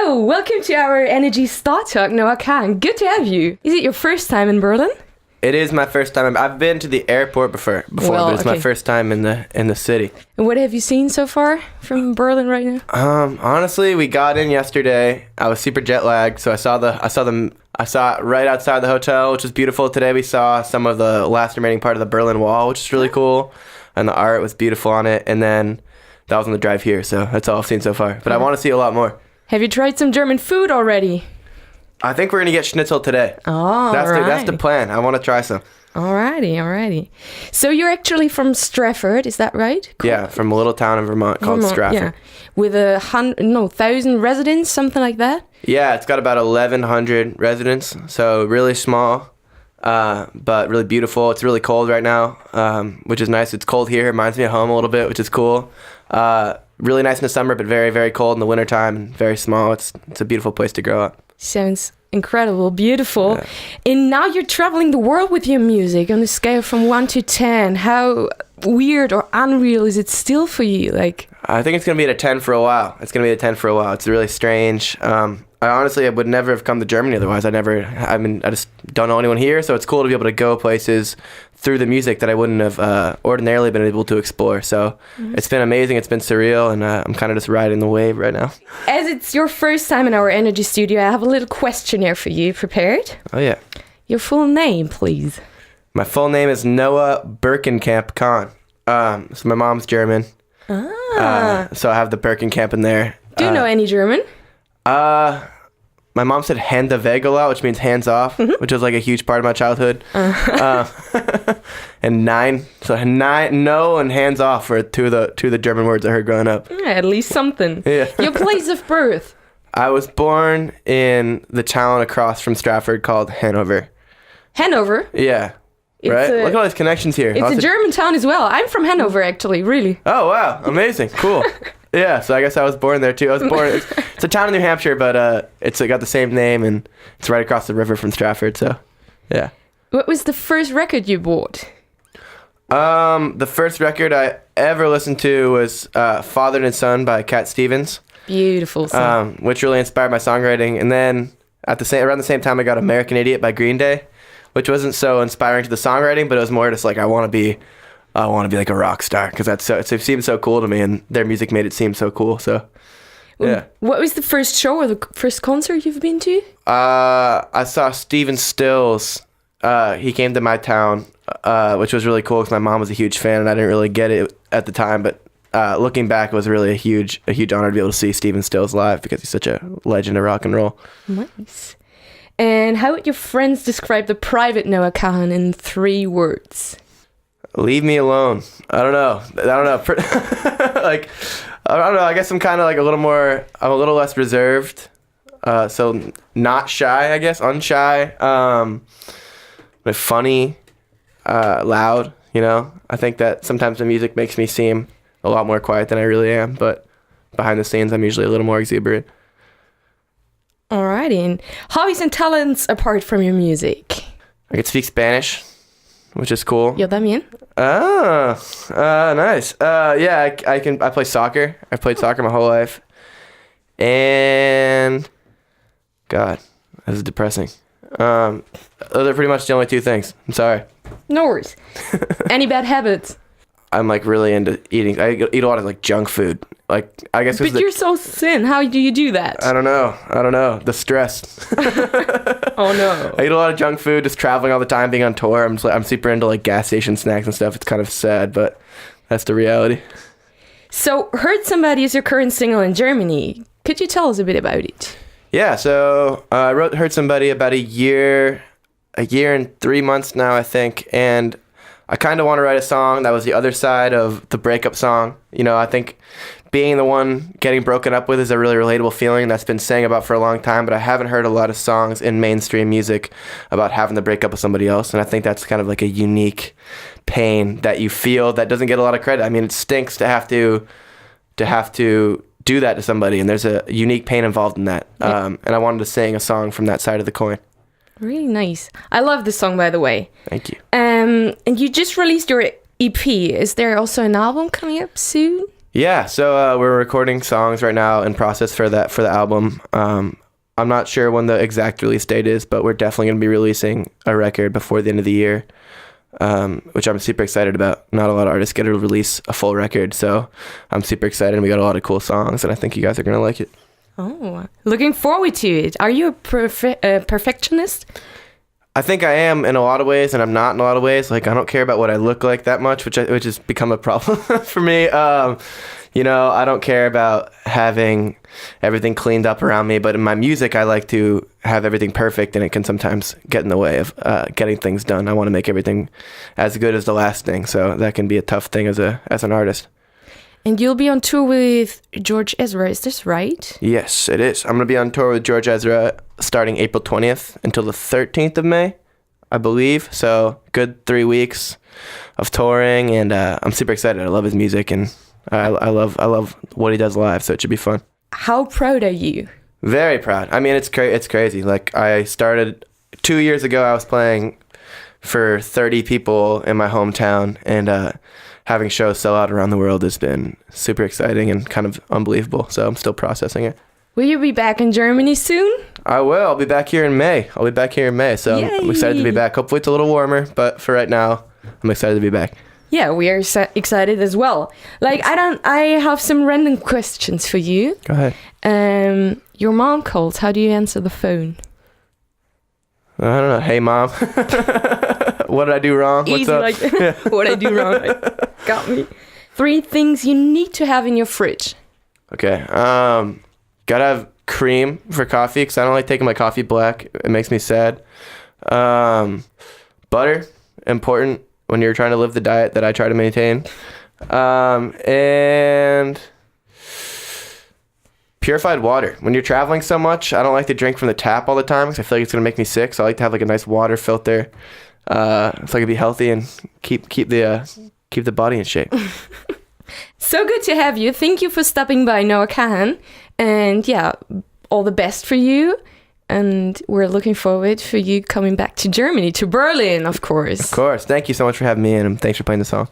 So, welcome to our Energy Star Talk, Noah Kahan. Good to have you. Is it your first time in Berlin? It is my first time. I've been to the airport before, but it's my first time in the city. And what have you seen so far from Berlin right now? Honestly, we got in yesterday. I was super jet lagged, so I saw it right outside the hotel, which was beautiful. Today we saw some of the last remaining part of the Berlin Wall, which is really cool, and the art was beautiful on it. And then that was on the drive here, so that's all I've seen so far. But I want to see a lot more. Have you tried some German food already? I think we're gonna get schnitzel today. Oh, that's the plan. I want to try some. Alrighty. So you're actually from Stratford, is that right? Yeah, from a little town in Vermont called Stratford. Yeah, with 1,000 residents, something like that. Yeah, it's got about 1,100 residents, so really small, but really beautiful. It's really cold right now, which is nice. It's cold here. It reminds me of home a little bit, which is cool. Really nice in the summer, but very, very cold in the wintertime and very small. It's a beautiful place to grow up. Sounds incredible, beautiful. Yeah. And now you're traveling the world with your music on a scale from 1 to 10. How weird or unreal is it still for you? I think it's going to be at a 10 for a while. It's really strange. I would never have come to Germany otherwise. I just don't know anyone here, so it's cool to be able to go places through the music that I wouldn't have ordinarily been able to explore. So It's been amazing. It's been surreal, and I'm kind of just riding the wave right now. As it's your first time in our Energy studio, I have a little questionnaire for you prepared. Oh, yeah. Your full name, please. My full name is Noah Birkenkamp Kahan. So my mom's German. So I have the Birkenkamp in there. Do you know any German? My mom said Hände weg a lot, which means hands off, which was like a huge part of my childhood. And nein, so no and hands off were two of the German words I heard growing up. Yeah, at least something. Yeah. Your place of birth? I was born in the town across from Stratford called Hanover. Hanover? Yeah. Right? Look at all these connections here. It's a German town as well. I'm from Hanover, actually, really. Oh, wow. Amazing. Cool. Yeah, so I guess I was born there, too. It's a town in New Hampshire, but it's got the same name, and it's right across the river from Stratford, so, yeah. What was the first record you bought? The first record I ever listened to was Father and Son by Cat Stevens. Beautiful song. Which really inspired my songwriting. And then around the same time, I got American Idiot by Green Day, which wasn't so inspiring to the songwriting, but it was more just like I want to be like a rock star because it seemed so cool to me, and their music made it seem so cool. So, yeah. What was the first show or the first concert you've been to? I saw Steven Stills. He came to my town, which was really cool because my mom was a huge fan, and I didn't really get it at the time. But looking back, it was really a huge honor to be able to see Steven Stills live because he's such a legend of rock and roll. Nice. And how would your friends describe the private Noah Kahan in 3 words? Leave me alone. I don't know. Like, I don't know. I guess I'm kind of like I'm a little less reserved. So not shy, I guess. Unshy. But funny, loud, I think that sometimes the music makes me seem a lot more quiet than I really am, but behind the scenes, I'm usually a little more exuberant. Alrighty. And hobbies and talents apart from your music? I can speak Spanish, which is cool. Yo también. Nice. Yeah, I play soccer. I've played soccer my whole life. And God, this is depressing. Those are pretty much the only 2 things. I'm sorry. No worries. Any bad habits? I'm like really into eating. I eat a lot of like junk food. Like, I guess. But you're so thin. How do you do that? I don't know. The stress. Oh no. I eat a lot of junk food, just traveling all the time, being on tour. I'm super into like gas station snacks and stuff. It's kind of sad, but that's the reality. So, Heard Somebody is your current single in Germany. Could you tell us a bit about it? Yeah, so I Heard Somebody about a year and 3 months now, I think, and I kind of want to write a song that was the other side of the breakup song. I think being the one getting broken up with is a really relatable feeling that's been sang about for a long time, but I haven't heard a lot of songs in mainstream music about having to break up with somebody else, and I think that's kind of like a unique pain that you feel that doesn't get a lot of credit. I mean, it stinks to have to do that to somebody, and there's a unique pain involved in that. Yeah. And I wanted to sing a song from that side of the coin. Really nice. I love this song, by the way. Thank you. And you just released your EP. Is there also an album coming up soon? Yeah, so we're recording songs right now in process for the album. I'm not sure when the exact release date is, but we're definitely going to be releasing a record before the end of the year, which I'm super excited about. Not a lot of artists get to release a full record, so I'm super excited. And we got a lot of cool songs, and I think you guys are going to like it. Oh, looking forward to it. Are you a perfectionist? I think I am in a lot of ways, and I'm not in a lot of ways. Like, I don't care about what I look like that much, which has become a problem for me. I don't care about having everything cleaned up around me, but in my music, I like to have everything perfect, and it can sometimes get in the way of getting things done. I want to make everything as good as the last thing, so that can be a tough thing as an artist. And you'll be on tour with George Ezra, is this right? Yes, it is. I'm going to be on tour with George Ezra starting April 20th until the 13th of May, I believe. So good 3 weeks of touring, and I'm super excited. I love his music, and I love what he does live, so it should be fun. How proud are you? Very proud. I mean, it's crazy. Like, I started 2 years ago, I was playing for 30 people in my hometown, and having shows sell out around the world has been super exciting and kind of unbelievable. So I'm still processing it. Will you be back in Germany soon? I will. I'll be back here in May. So Yay. I'm excited to be back. Hopefully it's a little warmer, but for right now, I'm excited to be back. Yeah, we are excited as well. Like, I have some random questions for you. Go ahead. Your mom calls. How do you answer the phone? I don't know. Hey, Mom. What did I do wrong? Easy, What's up? like, what I do wrong. Like, got me. 3 things you need to have in your fridge. Okay. Gotta have cream for coffee because I don't like taking my coffee black. It makes me sad. Butter, important when you're trying to live the diet that I try to maintain. And purified water. When you're traveling so much, I don't like to drink from the tap all the time because I feel like it's gonna make me sick. So I like to have like a nice water filter, so I can be healthy and keep the body in shape. So good to have you. Thank you for stopping by, Noah Kahan. And yeah, all the best for you. And we're looking forward for you coming back to Germany, to Berlin, of course. Of course. Thank you so much for having me in, and thanks for playing the song.